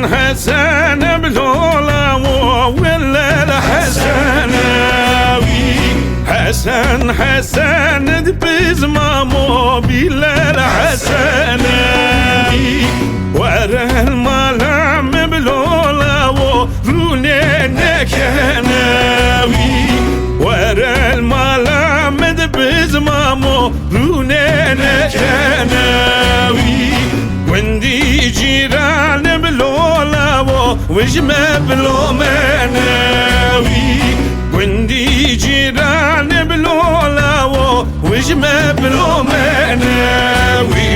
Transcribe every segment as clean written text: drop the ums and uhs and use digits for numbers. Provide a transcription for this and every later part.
حسن بلولا ولا الحسناوي حسن دبز مامو بلا الحسناوي ورا الملام بلولا ورونينا كناوي ورا الملام دبز مامو رونينا كناوي وندي جيران بلولا وجمع بلو مناوي وندي جيران بلولا وجمع بلو مناوي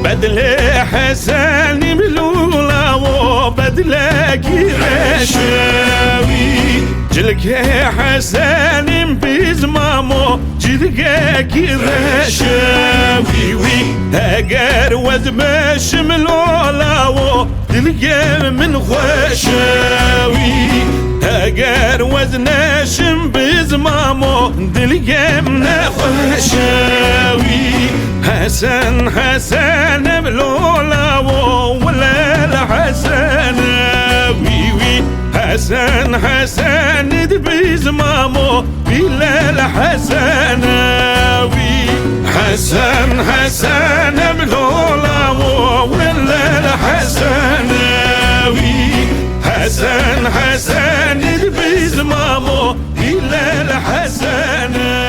بدل حسن بلولا وبدلك رشاوي جلك حسن بزمامو جلك رشاوي هاجر وزمش ملولا ودلك من خشاوي هاجر وزنش بزمامو دلك من خشاوي حسن بلولا ولا الحسناوي حسن دبيز مامو بلا الحسناوي حسن بلولا ولا الحسناوي حسن دبيز مامو بلا الحسناوي